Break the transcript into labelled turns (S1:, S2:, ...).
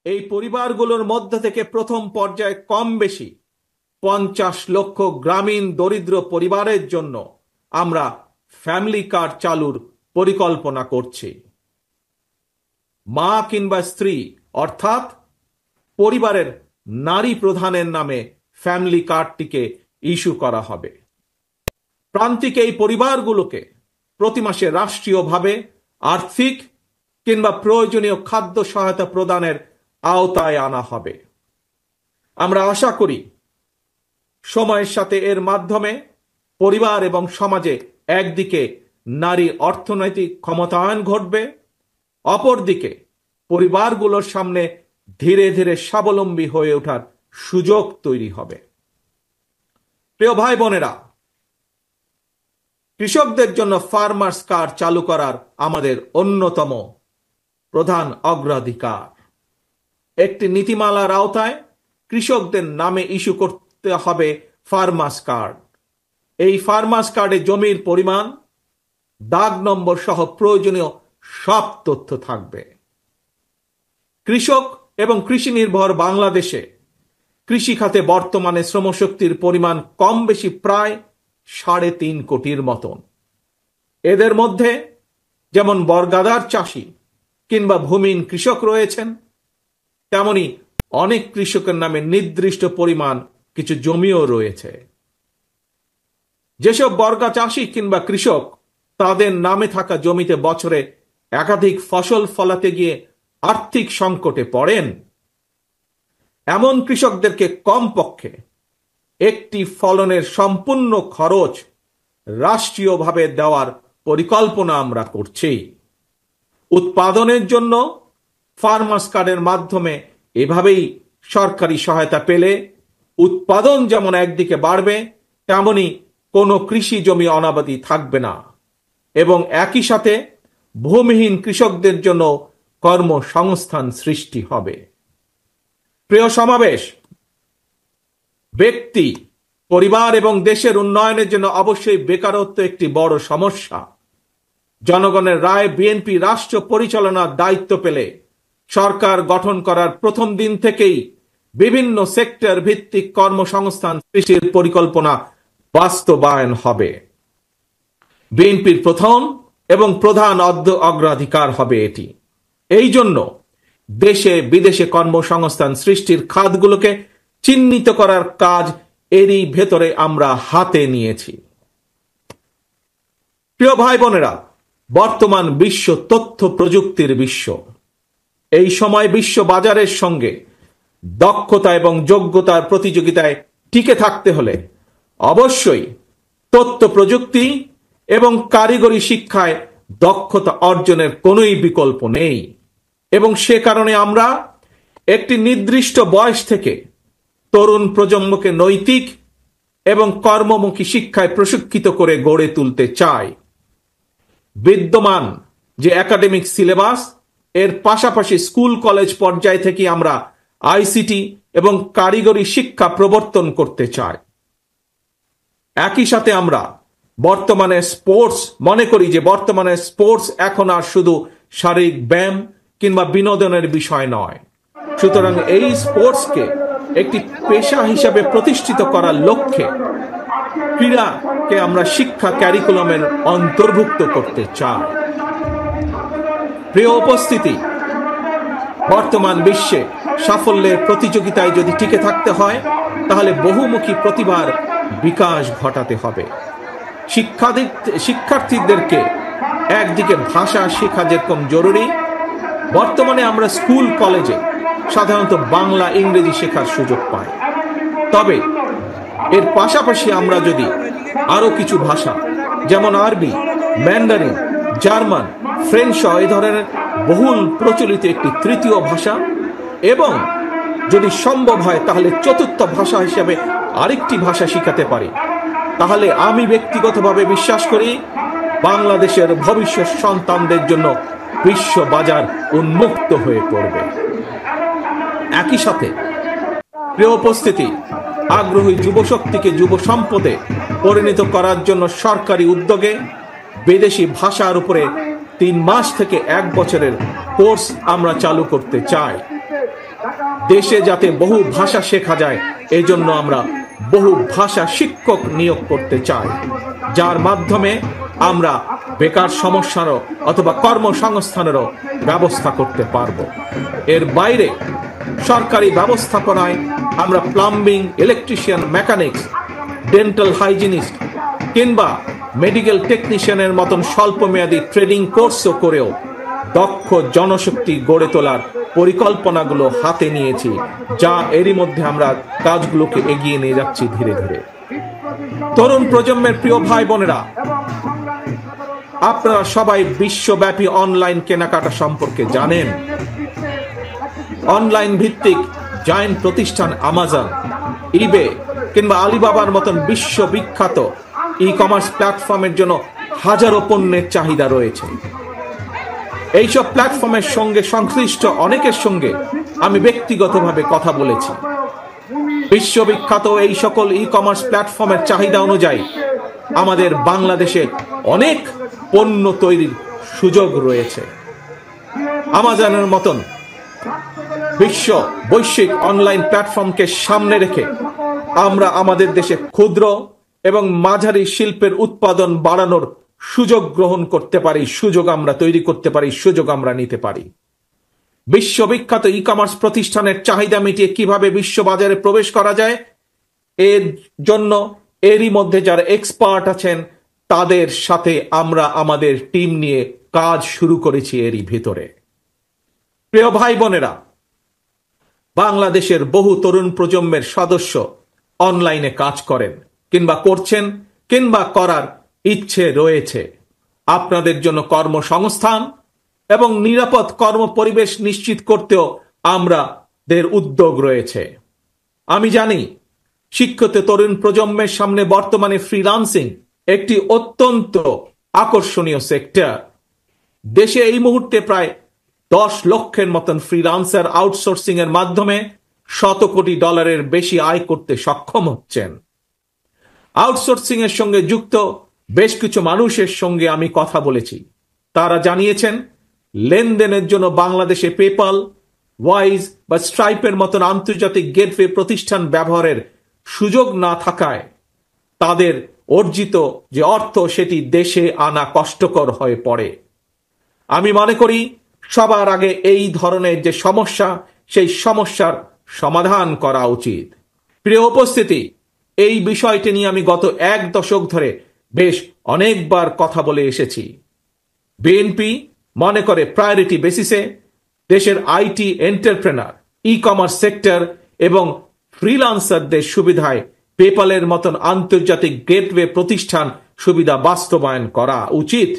S1: এই পরিবারগুলোর মধ্য থেকে প্রথম পর্যায়ে কম বেশি 50 লক্ষ গ্রামীণ দরিদ্র পরিবারের জন্য আমরা ফ্যামিলি কার্ড চালুর পরিকল্পনা করছি। মা কিংবা স্ত্রী অর্থাৎ পরিবারের নারী প্রধানের নামে ফ্যামিলি কার্ডটিকে ইস্যু করা হবে। প্রান্তিক এই পরিবারগুলোকে প্রতি মাসে রাষ্ট্রীয়ভাবে আর্থিক কিংবা প্রয়োজনীয় খাদ্য সহায়তা প্রদানের আওতায় আনা হবে। আমরা আশা করি সময়ের সাথে এর মাধ্যমে পরিবার এবং সমাজে একদিকে নারীর অর্থনৈতিক ক্ষমতায়ন ঘটবে, অপরদিকে পরিবারগুলোর সামনে ধীরে ধীরে স্বাবলম্বী হয়ে ওঠার সুযোগ তৈরি হবে। প্রিয় ভাই বোনেরা, কৃষকদের জন্য ফার্মার্স কার্ড চালু করার আমাদের অন্যতম প্রধান অগ্রাধিকার। একটি নীতিমালার আওতায় কৃষকদের নামে ইস্যু করতে হবে ফার্মার্স কার্ড। এই ফার্মার্স কার্ডে জমির পরিমাণ, দাগ নম্বর সহ প্রয়োজনীয় সব তথ্য থাকবে। কৃষক এবং কৃষি নির্ভর বাংলাদেশে কৃষি খাতে বর্তমানে শ্রমশক্তির পরিমাণ কম বেশি প্রায় 3.5 কোটির মতন। এদের মধ্যে যেমন বর্গাদার চাষি কিংবা ভূমিহীন কৃষক রয়েছেন, তেমনি অনেক কৃষকের নামে নির্দিষ্ট পরিমাণ কিছু জমিও রয়েছে। যেসব বর্গা চাষি কিংবা কৃষক তাদের নামে থাকা জমিতে বছরে একাধিক ফসল ফলাতে গিয়ে আর্থিক সংকটে পড়েন, এমন কৃষকদেরকে কমপক্ষে একটি ফলনের সম্পূর্ণ খরচ রাষ্ট্রীয়ভাবে দেওয়ার পরিকল্পনা আমরা করছি। উৎপাদনের জন্য ফার্মার্স কার্ডের মাধ্যমে এভাবেই সরকারি সহায়তা পেলে উৎপাদন যেমন একদিকে বাড়বে, তেমনি কোনো কৃষি জমি অনাবাদি থাকবে না এবং একই সাথে ভূমিহীন কৃষকদের জন্য কর্মসংস্থান সৃষ্টি হবে। প্রিয় সমাবেশ, ব্যক্তি, পরিবার এবং দেশের উন্নয়নের জন্য অবশ্যই বেকারত্ব একটি বড় সমস্যা। জনগণের রায় বিএনপি রাষ্ট্র পরিচালনার দায়িত্ব পেলে সরকার গঠন করার প্রথম দিন থেকেই বিভিন্ন সেক্টর ভিত্তিক কর্মসংস্থান সৃষ্টির পরিকল্পনা বাস্তবায়ন হবে। বিএনপির প্রথম এবং প্রধান অগ্রাধিকার হবে এটি। এই জন্য দেশে বিদেশে কর্মসংস্থান সৃষ্টির খাতগুলোকে চিহ্নিত করার কাজ এরই ভেতরে আমরা হাতে নিয়েছি। প্রিয় ভাই বোনেরা, বর্তমান বিশ্ব তথ্য প্রযুক্তির বিশ্ব। এই সময় বিশ্ব বাজারের সঙ্গে দক্ষতা এবং যোগ্যতার প্রতিযোগিতায় টিকে থাকতে হলে অবশ্যই তথ্য প্রযুক্তি এবং কারিগরি শিক্ষায় দক্ষতা অর্জনের কোনোই বিকল্প নেই এবং সে কারণে আমরা একটি নির্দিষ্ট বয়স থেকে তরুণ প্রজন্মকে নৈতিক এবং কর্মমুখী শিক্ষায় প্রশিক্ষিত করে গড়ে তুলতে চাই। বিদ্যমান যে একাডেমিক সিলেবাস, এর পাশাপাশি স্কুল কলেজ পর্যায় থেকে আমরা আইসিটি এবং কারিগরি শিক্ষা প্রবর্তন করতে চাই। একই সাথে আমরা বর্তমানে মনে করি যে বর্তমানে স্পোর্টস এখন আর শুধু শারীরিক ব্যায়াম কিংবা বিনোদনের বিষয় নয়। সুতরাং এই স্পোর্টসকে একটি পেশা হিসাবে প্রতিষ্ঠিত করার লক্ষ্যে ক্রীড়াকে আমরা শিক্ষা ক্যারিকুলামের অন্তর্ভুক্ত করতে চাই। প্রিয় উপস্থিতি, বর্তমান বিশ্বে সাফল্যের প্রতিযোগিতায় যদি টিকে থাকতে হয় তাহলে বহুমুখী প্রতিভার বিকাশ ঘটাতে হবে। শিক্ষার্থীদেরকে একদিকে ভাষা শেখা যেরকম জরুরি, বর্তমানে আমরা স্কুল কলেজে সাধারণত বাংলা ইংরেজি শেখার সুযোগ পাই। তবে এর পাশাপাশি আমরা যদি আরো কিছু ভাষা যেমন আরবি, ম্যান্ডারিন, জার্মান, ফ্রেঞ্চ এই ধরনের বহুল প্রচলিত একটি তৃতীয় ভাষা এবং যদি সম্ভব হয় তাহলে চতুর্থ ভাষা হিসেবে আরেকটি ভাষা শিখাতে পারি, তাহলে আমি ব্যক্তিগতভাবে বিশ্বাস করি বাংলাদেশের ভবিষ্যৎ সন্তানদের জন্য বিশ্ব বাজার উন্মুক্ত হয়ে পড়বে। একই সাথে প্রিয় উপস্থিতি, আগ্রহী যুবশক্তিকে যুব সম্পদে পরিণত করার জন্য সরকারি উদ্যোগে বিদেশি ভাষার উপরে 3 মাস থেকে 1 বছরের কোর্স আমরা চালু করতে চাই। দেশে যাতে বহু ভাষা শেখা যায়, এই জন্য আমরা বহু ভাষা শিক্ষক নিয়োগ করতে চাই, যার মাধ্যমে আমরা বেকার সমস্যারও অথবা কর্মসংস্থানেরও ব্যবস্থা করতে পারব। এর বাইরে সরকারি ব্যবস্থাপনায় আমরা plumbing, electrician, mechanics, dental hygienist কিংবা মেডিকেল টেকনিশিয়ানের মতন স্বল্পমেয়াদী ট্রেনিং কোর্সও করেও দক্ষ জনশক্তি গড়ে তোলার পরিকল্পনাগুলো হাতে নিয়েছি, যা এরই মধ্যে আমরা কাজগুলোকে এগিয়ে নিয়ে যাচ্ছি ধীরে ধীরে। তরুণ প্রজন্মের প্রিয় ভাই বোনেরা, আপনারা সবাই বিশ্বব্যাপী অনলাইন কেনাকাটা সম্পর্কে জানেন। অনলাইন ভিত্তিক জায়ান্ট প্রতিষ্ঠান আমাজন, ইবে কিংবা আলিবাবার মতন বিশ্ববিখ্যাত ই কমার্স প্ল্যাটফর্মের জন্য হাজারো পণ্যের চাহিদা রয়েছে। এইসব প্ল্যাটফর্মের সঙ্গে সংশ্লিষ্ট অনেকের সঙ্গে আমি ব্যক্তিগতভাবে কথা বলেছি। বিশ্ববিখ্যাত এই সকল ই কমার্স প্ল্যাটফর্মের চাহিদা অনুযায়ী আমাদের বাংলাদেশে অনেক পণ্য তৈরির সুযোগ রয়েছে। আমাজনের মতন বৈশ্বিক অনলাইন প্ল্যাটফর্মকে সামনে রেখে আমরা আমাদের দেশে ক্ষুদ্র এবং মাঝারি শিল্পের উৎপাদন বাড়ানোর সুযোগ গ্রহণ করতে পারি, সুযোগ আমরা তৈরি করতে পারি, সুযোগ আমরা নিতে পারি। বিশ্ববিখ্যাত ই কমার্স প্রতিষ্ঠানের চাহিদা মিটিয়ে কিভাবে বিশ্ববাজারে প্রবেশ করা যায়, এর জন্য এরই মধ্যে যারা এক্সপার্ট আছেন তাদের সাথে আমরা আমাদের টিম নিয়ে কাজ শুরু করেছি এরই ভিতরে। প্রিয় ভাই বোনেরা, বাংলাদেশের বহু তরুণ প্রজন্মের সদস্য অনলাইনে কাজ করেন কিংবা করছেন কিংবা করার ইচ্ছে রয়েছে। আপনাদের জন্য কর্মসংস্থান এবং নিরাপদ কর্মপরিবেশ নিশ্চিত করতেও আমাদের উদ্যোগ রয়েছে। আমি জানি শিক্ষিত তরুণ প্রজন্মের সামনে বর্তমানে ফ্রিল্যান্সিং একটি অত্যন্ত আকর্ষণীয় সেক্টর। দেশে এই মুহূর্তে প্রায় 10 লক্ষের মতন ফ্রিল্যান্সার আউটসোর্সিং এর মাধ্যমে $100 কোটি বেশি আয় করতে সক্ষম হচ্ছেন। আউটসোর্সিং এর সঙ্গে যুক্ত বেশ কিছু মানুষের সঙ্গে আমি কথা বলেছি। তারা জানিয়েছেন লেনদেনের জন্য বাংলাদেশে পেপাল, ওয়াইজ বা স্ট্রাইপের মতন আন্তর্জাতিক গেটওয়ে প্রতিষ্ঠান ব্যবহারের সুযোগ না থাকায় তাদের অর্জিত যে অর্থ সেটি দেশে আনা কষ্টকর হয়ে পড়ে। আমি মনে করি সবার আগে এই ধরনের যে সমস্যা, সেই সমস্যার সমাধান করা উচিত। প্রিয় উপস্থিতি, এই বিষয়টি নিয়ে আমি গত 1 দশক ধরে বেশ অনেকবার কথা বলে এসেছি। বিএনপি মনে করে প্রায়োরিটি বেসিসে দেশের IT entrepreneur, e commerce sector এবং ফ্রিল্যান্সারদের সুবিধায় পেপালের মতন আন্তর্জাতিক গেটওয়ে প্রতিষ্ঠান সুবিধা বাস্তবায়ন করা উচিত।